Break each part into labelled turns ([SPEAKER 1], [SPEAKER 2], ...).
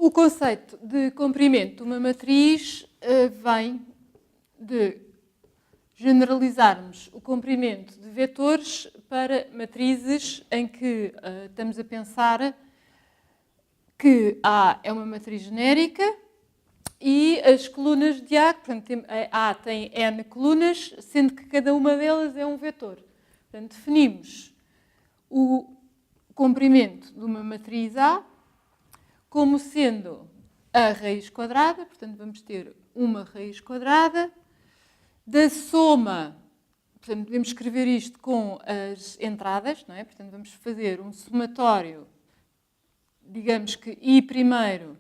[SPEAKER 1] O conceito de comprimento de uma matriz vem de generalizarmos o comprimento de vetores para matrizes em que estamos a pensar que A é uma matriz genérica e as colunas de A, portanto, A tem N colunas, sendo que cada uma delas é um vetor. Portanto, definimos o comprimento de uma matriz A como sendo a raiz quadrada, portanto, vamos ter uma raiz quadrada da soma, portanto, podemos escrever isto com as entradas, não é? Portanto, vamos fazer um somatório, digamos que I primeiro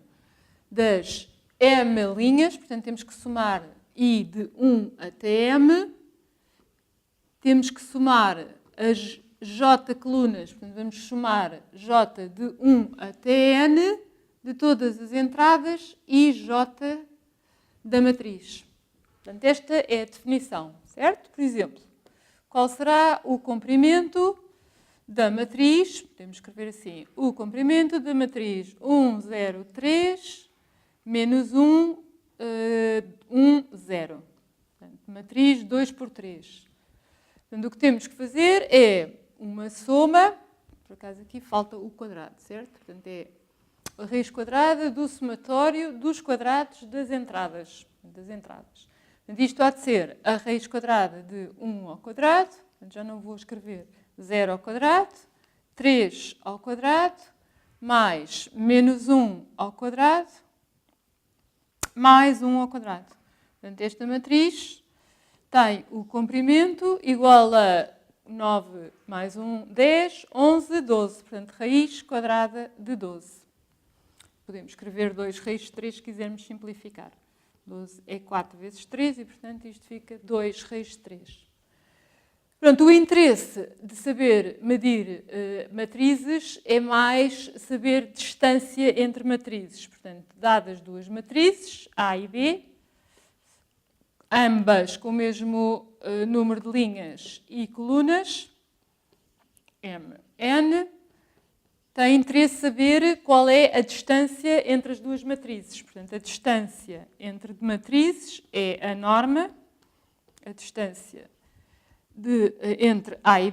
[SPEAKER 1] das M linhas, portanto, temos que somar I de 1 até M, temos que somar as J colunas, portanto, vamos somar J de 1 até N, de todas as entradas, e J da matriz. Portanto, esta é a definição, certo? Por exemplo, qual será o comprimento da matriz? Podemos escrever assim, o comprimento da matriz 1, 0, 3, menos 1, 1, 0. Portanto, matriz 2 por 3. Portanto, o que temos que fazer é uma soma, por acaso aqui falta o quadrado, certo? Portanto, é a raiz quadrada do somatório dos quadrados das entradas. Portanto, isto há de ser a raiz quadrada de 1 ao quadrado, portanto, já não vou escrever 0 ao quadrado, 3 ao quadrado, mais menos 1 ao quadrado, mais 1 ao quadrado. Portanto, esta matriz tem o comprimento igual a 9 mais 1, 10, 11, 12. Portanto, raiz quadrada de 12. Podemos escrever 2 raiz de 3 se quisermos simplificar. 12 é 4 vezes 3 e, portanto, isto fica 2 raiz de 3. Pronto, o interesse de saber medir matrizes é mais saber distância entre matrizes. Portanto, dadas duas matrizes, A e B, ambas com o mesmo número de linhas e colunas, M, N, tem interesse saber qual é a distância entre as duas matrizes. Portanto, a distância entre matrizes é a norma, a distância entre A e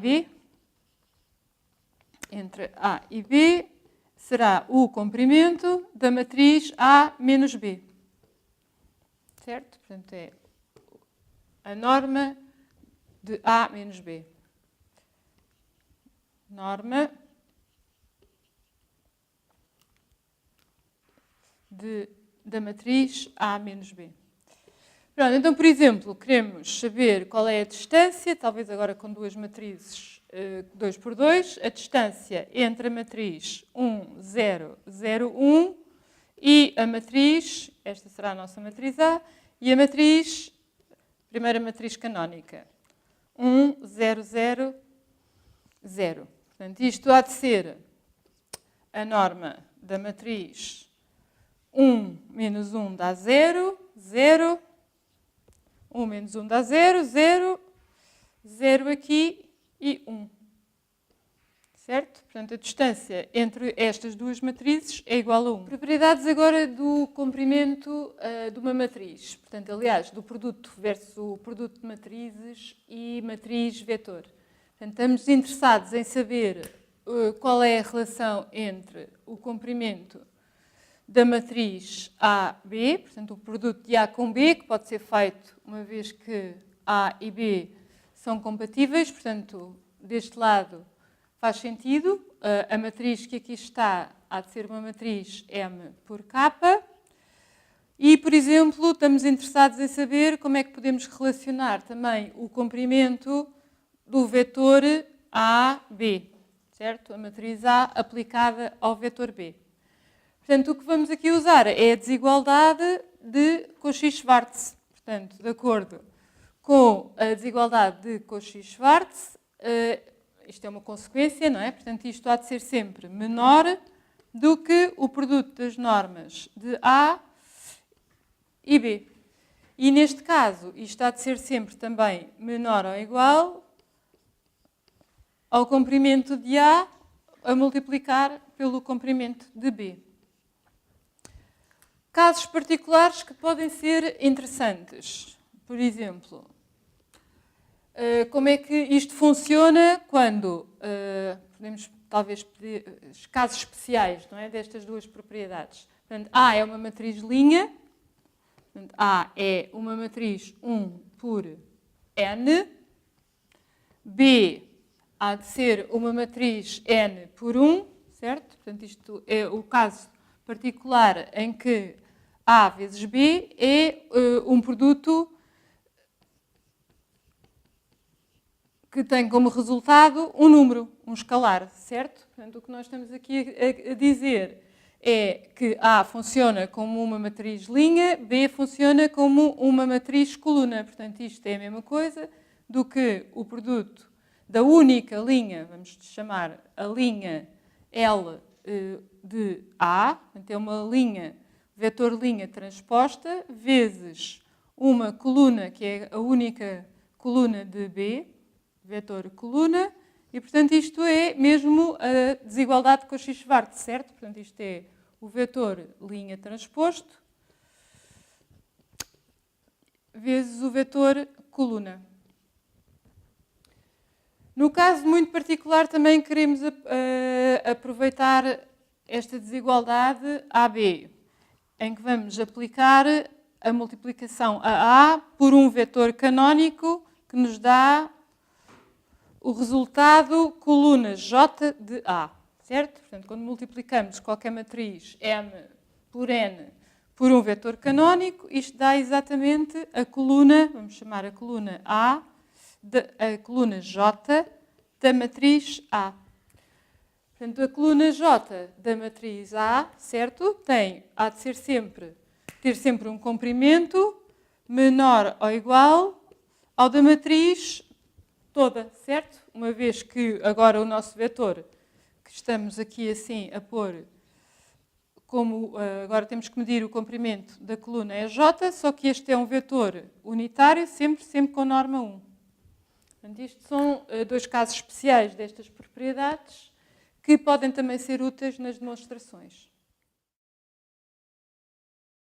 [SPEAKER 1] B, será o comprimento da matriz A menos B. Certo? Portanto, é a norma de A menos B. Norma da matriz A menos B. Pronto, então, por exemplo, queremos saber qual é a distância, talvez agora com duas matrizes 2 por 2, a distância entre a matriz 1, 0, 0, 1 e a matriz, esta será a nossa matriz A, e a matriz, primeira matriz canónica, 1, 0, 0, 0. Portanto, isto há de ser a norma da matriz 1 menos 1 dá 0, 0, 1 menos 1 dá 0, 0, 0 aqui e 1. Certo? Portanto, a distância entre estas duas matrizes é igual a 1. Propriedades agora do comprimento de uma matriz. Portanto, aliás, do produto versus o produto de matrizes e matriz vetor. Portanto, estamos interessados em saber qual é a relação entre o comprimento da matriz A-B, portanto, o produto de A com B, que pode ser feito uma vez que A e B são compatíveis, portanto, deste lado faz sentido. A matriz que aqui está há de ser uma matriz M por K. E, por exemplo, estamos interessados em saber como é que podemos relacionar também o comprimento do vetor A-B, certo? A matriz A aplicada ao vetor B. Portanto, o que vamos aqui usar é a desigualdade de Cauchy-Schwarz. Portanto, de acordo com a desigualdade de Cauchy-Schwarz, isto é uma consequência, não é? Portanto, isto há de ser sempre menor do que o produto das normas de A e B. E, neste caso, isto há de ser sempre também menor ou igual ao comprimento de A a multiplicar pelo comprimento de B. casos particulares que podem ser interessantes. Por exemplo, como é que isto funciona quando podemos talvez pedir casos especiais, não é, destas duas propriedades. Portanto, A é uma matriz linha, portanto, A é uma matriz 1 por N, B há de ser uma matriz N por 1, certo? Portanto, isto é o caso particular em que A vezes B é um produto que tem como resultado um número, um escalar, certo? Portanto, o que nós estamos aqui a dizer é que A funciona como uma matriz linha, B funciona como uma matriz coluna. Portanto, isto é a mesma coisa do que o produto da única linha, vamos chamar a linha L de A, portanto, é uma linha, vetor linha transposta, vezes uma coluna, que é a única coluna de B, vetor coluna, e, portanto, isto é mesmo a desigualdade de Cauchy-Schwarz, certo? Portanto, isto é o vetor linha transposto vezes o vetor coluna. No caso muito particular, também queremos aproveitar esta desigualdade AB, em que vamos aplicar a multiplicação a A por um vetor canónico que nos dá o resultado coluna J de A, certo? Portanto, quando multiplicamos qualquer matriz M por N por um vetor canónico, isto dá exatamente a coluna, vamos chamar a coluna A, a coluna J da matriz A. Portanto, a coluna J da matriz A, certo? Há de ter sempre um comprimento menor ou igual ao da matriz toda, certo? Uma vez que agora o nosso vetor, que estamos aqui assim a pôr, como agora temos que medir o comprimento da coluna é J, só que este é um vetor unitário, sempre com norma 1. Portanto, isto são dois casos especiais destas propriedades que podem também ser úteis nas demonstrações.